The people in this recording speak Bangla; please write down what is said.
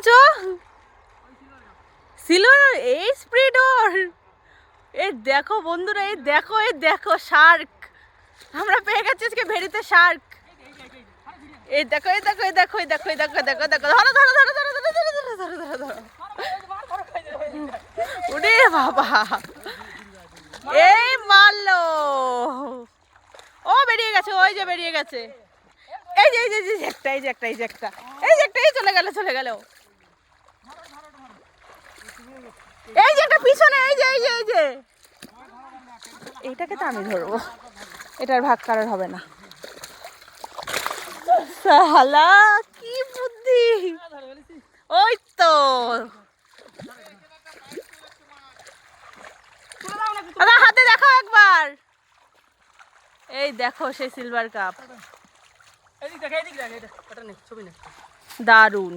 দেখেছো সিলভার এই স্পিড ওর। এই দেখো বন্ধুরা, এই দেখো শার্ক। আমরা পেয়ে গেছি আজকে ভেড়িতে শার্ক। এই দেখো ধরো উড়ে বাবা, এই মারলো। ও বেরিয়ে গেছে, ওই যে বেরিয়ে গেছে। এই যে একটা চলে গেল। এই যে একটা পিছনে, এই যে এইটাকে তো আমি ধরবো, এটার ভাগ কারোর হবে না। সালা কি বুদ্ধি, ওই তো হাতে দেখো একবার। এই দেখো সেই সিলভার কাপ, দারুন।